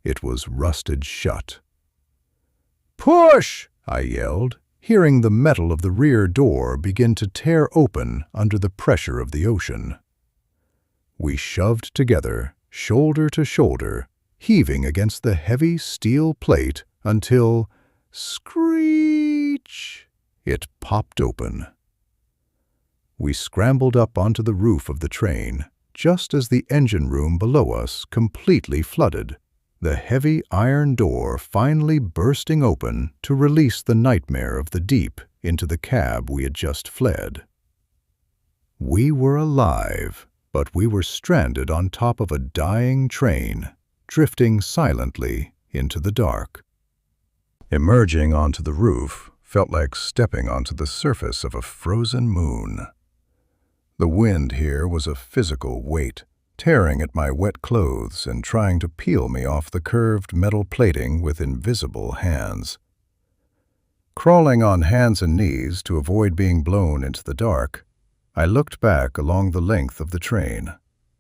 It was rusted shut. "Push!" I yelled, hearing the metal of the rear door begin to tear open under the pressure of the ocean. We shoved together, shoulder to shoulder, heaving against the heavy steel plate until, screech, it popped open. We scrambled up onto the roof of the train, just as the engine room below us completely flooded, the heavy iron door finally bursting open to release the nightmare of the deep into the cab we had just fled. We were alive, but we were stranded on top of a dying train, drifting silently into the dark. Emerging onto the roof felt like stepping onto the surface of a frozen moon. The wind here was a physical weight, tearing at my wet clothes and trying to peel me off the curved metal plating with invisible hands. Crawling on hands and knees to avoid being blown into the dark, I looked back along the length of the train.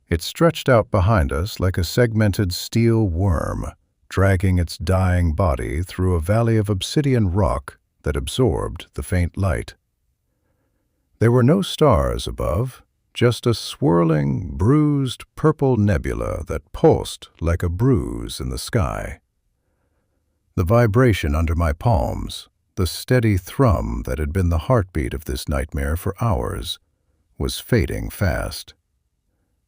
It stretched out behind us like a segmented steel worm, dragging its dying body through a valley of obsidian rock that absorbed the faint light. There were no stars above, just a swirling, bruised purple nebula that pulsed like a bruise in the sky. The vibration under my palms, the steady thrum that had been the heartbeat of this nightmare for hours, was fading fast.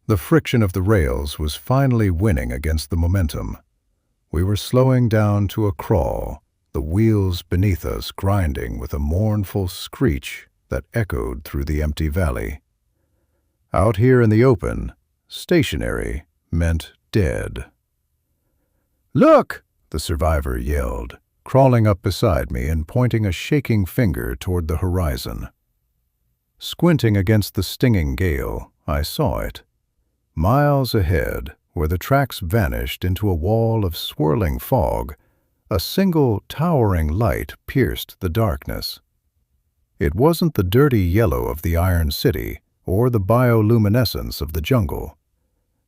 The friction of the rails was finally winning against the momentum. We were slowing down to a crawl, the wheels beneath us grinding with a mournful screech that echoed through the empty valley. Out here in the open, stationary meant dead. "Look!" the survivor yelled, crawling up beside me and pointing a shaking finger toward the horizon. Squinting against the stinging gale, I saw it. Miles ahead, where the tracks vanished into a wall of swirling fog, A single towering light pierced the darkness. It wasn't the dirty yellow of the Iron City or the bioluminescence of the jungle.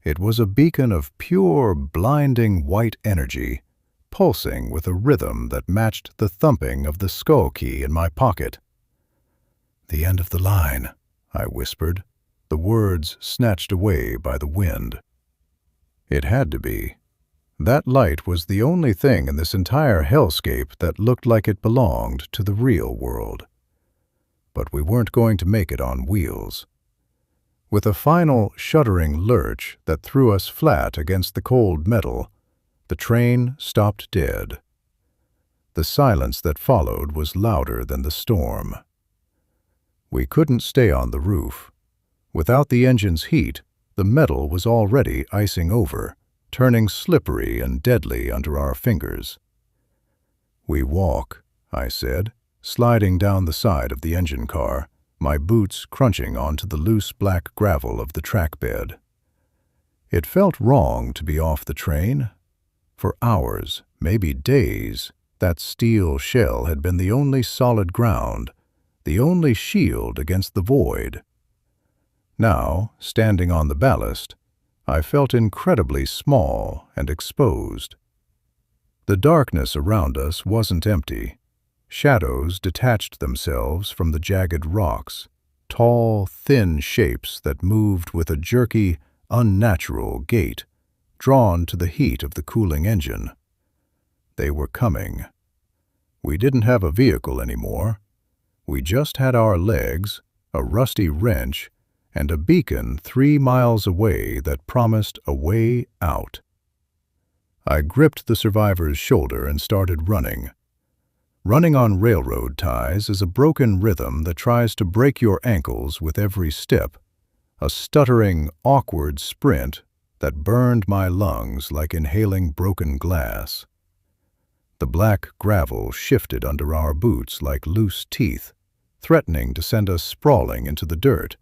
It was a beacon of pure, blinding white energy, pulsing with a rhythm that matched the thumping of the skull key in my pocket. "The end of the line," I whispered, the words snatched away by the wind. It had to be. That light was the only thing in this entire hellscape that looked like it belonged to the real world. But we weren't going to make it on wheels. With a final shuddering lurch that threw us flat against the cold metal, the train stopped dead. The silence that followed was louder than the storm. We couldn't stay on the roof. Without the engine's heat, the metal was already icing over, turning slippery and deadly under our fingers. "We walk," I said, sliding down the side of the engine car, my boots crunching onto the loose black gravel of the track bed. It felt wrong to be off the train. For hours, maybe days, that steel shell had been the only solid ground, the only shield against the void. Now, standing on the ballast, I felt incredibly small and exposed. The darkness around us wasn't empty. Shadows detached themselves from the jagged rocks, tall, thin shapes that moved with a jerky, unnatural gait, drawn to the heat of the cooling engine. They were coming. We didn't have a vehicle anymore. We just had our legs, a rusty wrench, and a beacon 3 miles away that promised a way out. I gripped the survivor's shoulder and started running. Running on railroad ties is a broken rhythm that tries to break your ankles with every step, a stuttering, awkward sprint that burned my lungs like inhaling broken glass. The black gravel shifted under our boots like loose teeth, threatening to send us sprawling into the dirt,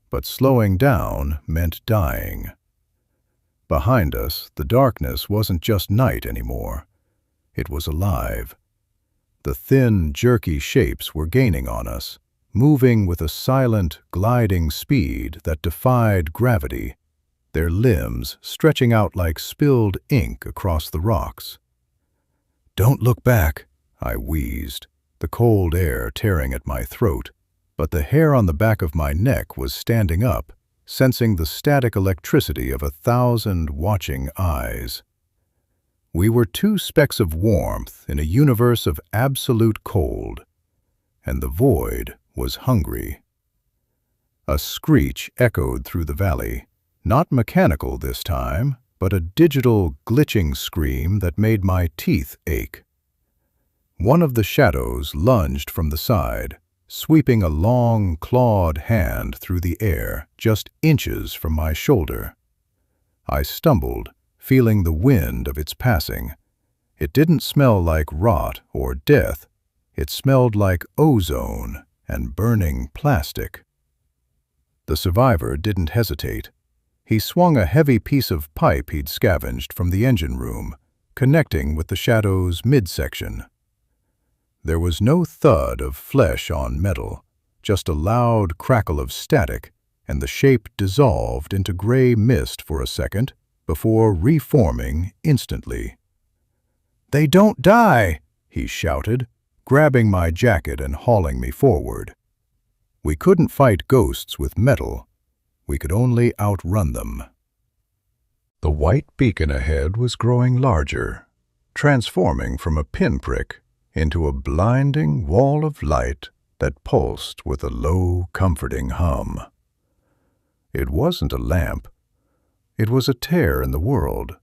but slowing down meant dying. Behind us, the darkness wasn't just night anymore. It was alive. The thin, jerky shapes were gaining on us, moving with a silent, gliding speed that defied gravity, their limbs stretching out like spilled ink across the rocks. "Don't look back," I wheezed, the cold air tearing at my throat, but the hair on the back of my neck was standing up, sensing the static electricity of 1,000 watching eyes. We were 2 specks of warmth in a universe of absolute cold, and the void was hungry. A screech echoed through the valley, not mechanical this time, but a digital, glitching scream that made my teeth ache. One of the shadows lunged from the side, sweeping a long, clawed hand through the air just inches from my shoulder. I stumbled, feeling the wind of its passing. It didn't smell like rot or death. It smelled like ozone and burning plastic. The survivor didn't hesitate. He swung a heavy piece of pipe he'd scavenged from the engine room, connecting with the shadow's midsection. There was no thud of flesh on metal, just a loud crackle of static, and the shape dissolved into gray mist for a second before reforming instantly. "They don't die!" he shouted, grabbing my jacket and hauling me forward. We couldn't fight ghosts with metal. We could only outrun them. The white beacon ahead was growing larger, transforming from a pinprick into a blinding wall of light that pulsed with a low, comforting hum. It wasn't a lamp. It was a tear in the world,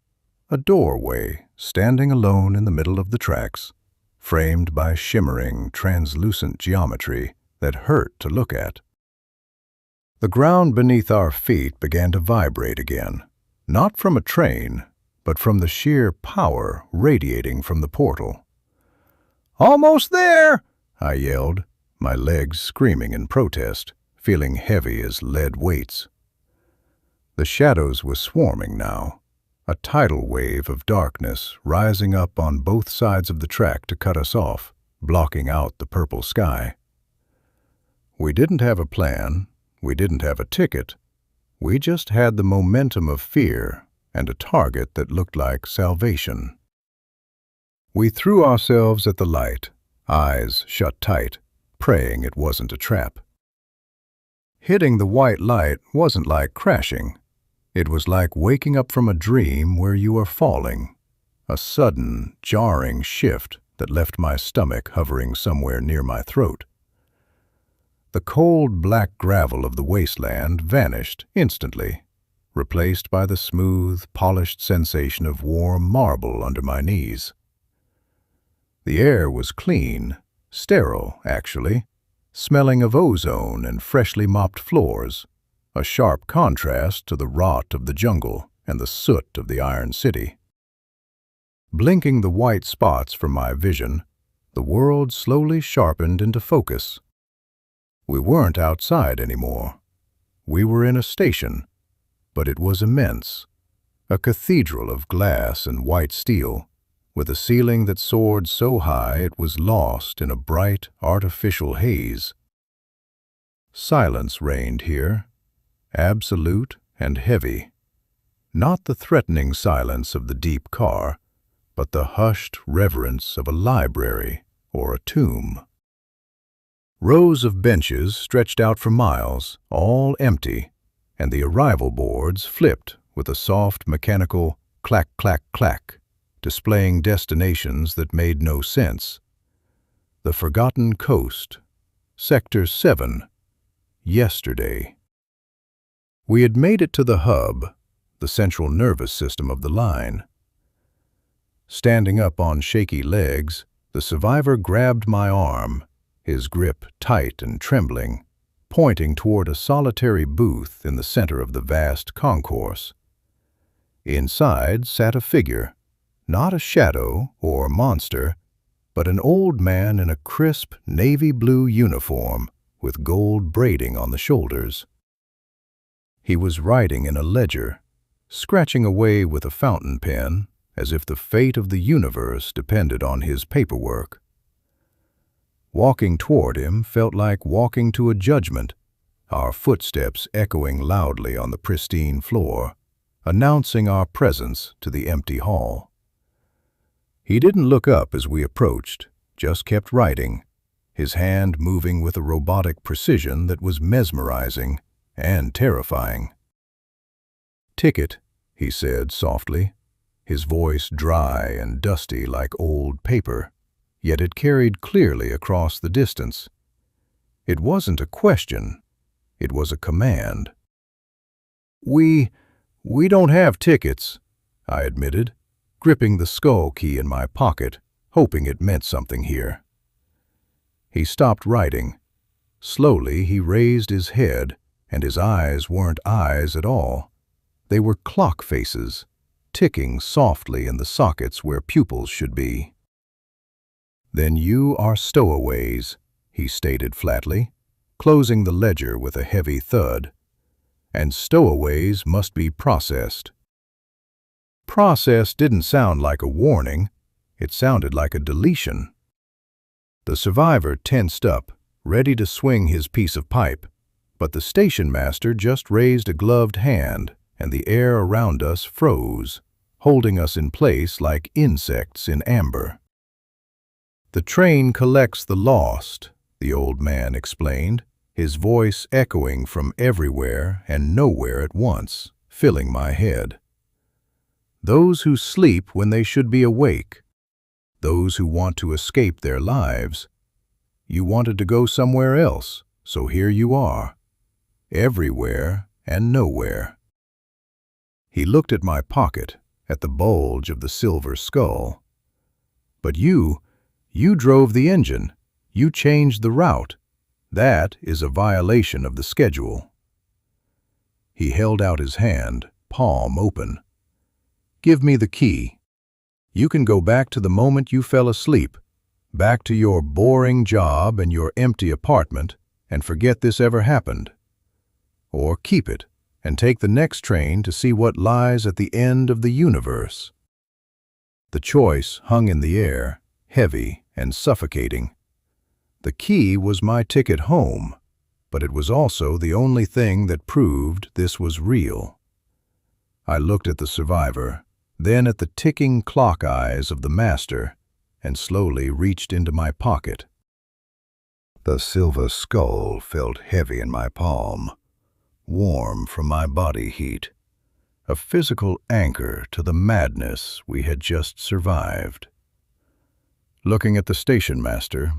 a doorway standing alone in the middle of the tracks, framed by shimmering, translucent geometry that hurt to look at. The ground beneath our feet began to vibrate again, not from a train, but from the sheer power radiating from the portal. "Almost there!" I yelled, my legs screaming in protest, feeling heavy as lead weights. The shadows were swarming now, a tidal wave of darkness rising up on both sides of the track to cut us off, blocking out the purple sky. We didn't have a plan, we didn't have a ticket, we just had the momentum of fear and a target that looked like salvation. We threw ourselves at the light, eyes shut tight, praying it wasn't a trap. Hitting the white light wasn't like crashing. It was like waking up from a dream where you are falling, a sudden, jarring shift that left my stomach hovering somewhere near my throat. The cold black gravel of the wasteland vanished instantly, replaced by the smooth, polished sensation of warm marble under my knees. The air was clean, sterile, actually, smelling of ozone and freshly mopped floors, a sharp contrast to the rot of the jungle and the soot of the Iron City. Blinking the white spots from my vision, the world slowly sharpened into focus. We weren't outside anymore. We were in a station, but it was immense, a cathedral of glass and white steel, with a ceiling that soared so high it was lost in a bright, artificial haze. Silence reigned here, absolute and heavy, not the threatening silence of the deep car, but the hushed reverence of a library or a tomb. Rows of benches stretched out for miles, all empty, and the arrival boards flipped with a soft mechanical clack, clack, clack, displaying destinations that made no sense. The Forgotten Coast, Sector 7, yesterday. We had made it to the hub, the central nervous system of the line. Standing up on shaky legs, the survivor grabbed my arm, his grip tight and trembling, pointing toward a solitary booth in the center of the vast concourse. Inside sat a figure, not a shadow or monster, but an old man in a crisp navy blue uniform with gold braiding on the shoulders. He was writing in a ledger, scratching away with a fountain pen, as if the fate of the universe depended on his paperwork. Walking toward him felt like walking to a judgment, our footsteps echoing loudly on the pristine floor, announcing our presence to the empty hall. He didn't look up as we approached, just kept writing, his hand moving with a robotic precision that was mesmerizing and terrifying. "Ticket," he said softly, his voice dry and dusty like old paper, yet it carried clearly across the distance. It wasn't a question, it was a command. We don't have tickets," I admitted, gripping the skull key in my pocket, hoping it meant something here. He stopped writing. Slowly he raised his head, and his eyes weren't eyes at all. They were clock faces, ticking softly in the sockets where pupils should be. "Then you are stowaways," he stated flatly, closing the ledger with a heavy thud. "And stowaways must be processed." Process didn't sound like a warning, it sounded like a deletion. The survivor tensed up, ready to swing his piece of pipe, but the station master just raised a gloved hand, and the air around us froze, holding us in place like insects in amber. "The train collects the lost," the old man explained, his voice echoing from everywhere and nowhere at once, filling my head. "Those who sleep when they should be awake. Those who want to escape their lives. You wanted to go somewhere else, so here you are. Everywhere and nowhere." He looked at my pocket, at the bulge of the silver skull. "But you drove the engine. You changed the route. That is a violation of the schedule." He held out his hand, palm open. "Give me the key. You can go back to the moment you fell asleep, back to your boring job and your empty apartment, and forget this ever happened. Or keep it and take the next train to see what lies at the end of the universe. The choice hung in the air, heavy and suffocating. The key was my ticket home, but it was also the only thing that proved this was real. I looked at the survivor, then at the ticking clock eyes of the master, and slowly reached into my pocket. The silver skull felt heavy in my palm, warm from my body heat, a physical anchor to the madness we had just survived. Looking at the station master,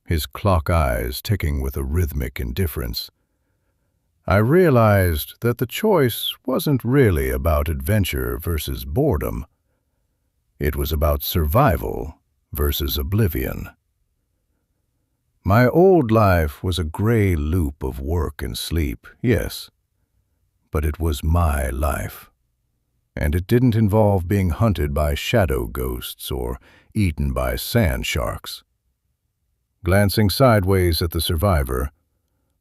his clock eyes ticking with a rhythmic indifference, I realized that the choice wasn't really about adventure versus boredom. It was about survival versus oblivion. My old life was a gray loop of work and sleep, yes, but it was my life. And it didn't involve being hunted by shadow ghosts or eaten by sand sharks. Glancing sideways at the survivor,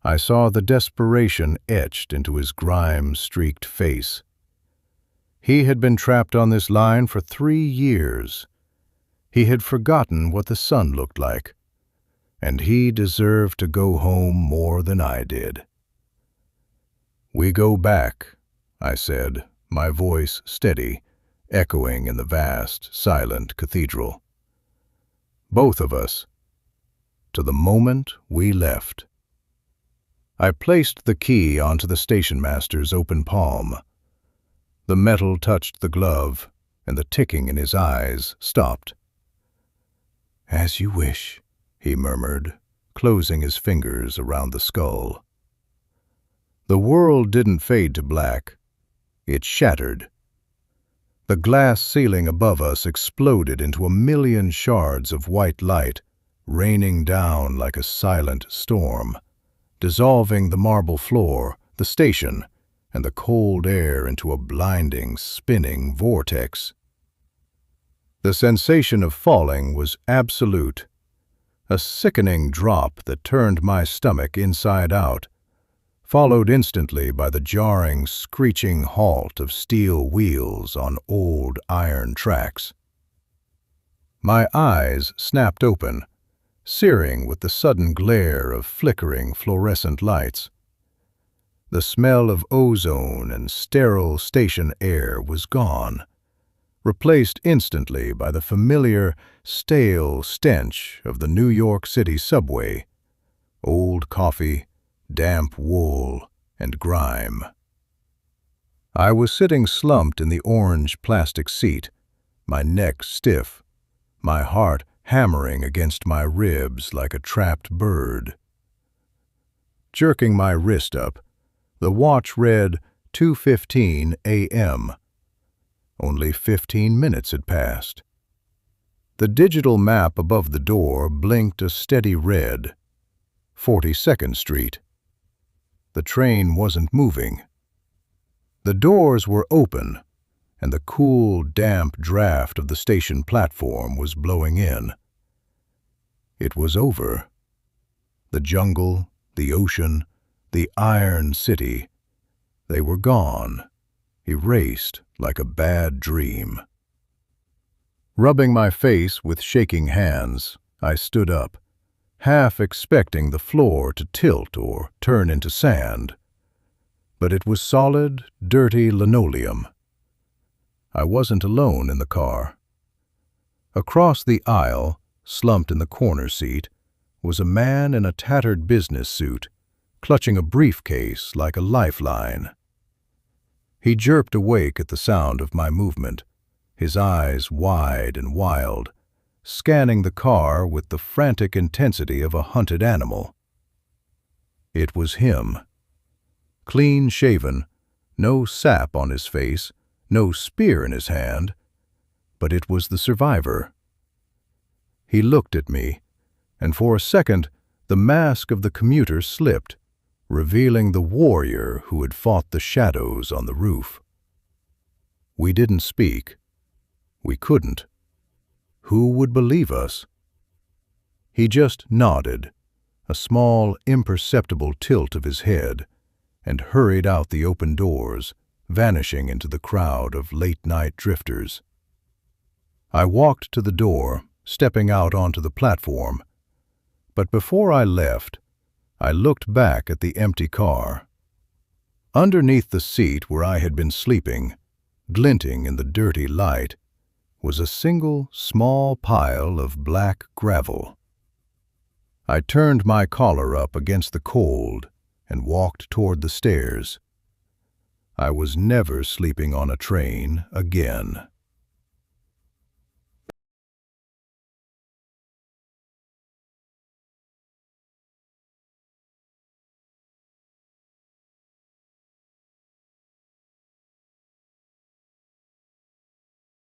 I saw the desperation etched into his grime-streaked face. He had been trapped on this line for 3 years. He had forgotten what the sun looked like, and he deserved to go home more than I did. "We go back," I said, my voice steady, echoing in the vast, silent cathedral. "Both of us, to the moment we left." I placed the key onto the station master's open palm. The metal touched the glove, and the ticking in his eyes stopped. "As you wish," he murmured, closing his fingers around the skull. The world didn't fade to black. It shattered. The glass ceiling above us exploded into a million shards of white light, raining down like a silent storm, dissolving the marble floor, the station, and the cold air into a blinding, spinning vortex. The sensation of falling was absolute, a sickening drop that turned my stomach inside out, followed instantly by the jarring, screeching halt of steel wheels on old iron tracks. My eyes snapped open, searing with the sudden glare of flickering fluorescent lights. The smell of ozone and sterile station air was gone, replaced instantly by the familiar, stale stench of the New York City subway, old coffee, damp wool, and grime. I was sitting slumped in the orange plastic seat, my neck stiff, my heart hammering against my ribs like a trapped bird. Jerking my wrist up, the watch read 2:15 a.m. Only 15 minutes had passed. The digital map above the door blinked a steady red. 42nd Street. The train wasn't moving. The doors were open, and the cool, damp draft of the station platform was blowing in. It was over. The jungle, the ocean, the iron city, they were gone, erased like a bad dream. Rubbing my face with shaking hands, I stood up, half expecting the floor to tilt or turn into sand. But it was solid, dirty linoleum. I wasn't alone in the car. Across the aisle, slumped in the corner seat, was a man in a tattered business suit, clutching a briefcase like a lifeline. He jerked awake at the sound of my movement, his eyes wide and wild, scanning the car with the frantic intensity of a hunted animal. It was him. Clean-shaven, no sap on his face, no spear in his hand, but it was the survivor. He looked at me, and for a second the mask of the commuter slipped, revealing the warrior who had fought the shadows on the roof. We didn't speak. We couldn't. Who would believe us? He just nodded, a small, imperceptible tilt of his head, and hurried out the open doors, vanishing into the crowd of late-night drifters. I walked to the door, stepping out onto the platform, but before I left, I looked back at the empty car. Underneath the seat where I had been sleeping, glinting in the dirty light, was a single small pile of black gravel. I turned my collar up against the cold and walked toward the stairs. I was never sleeping on a train again.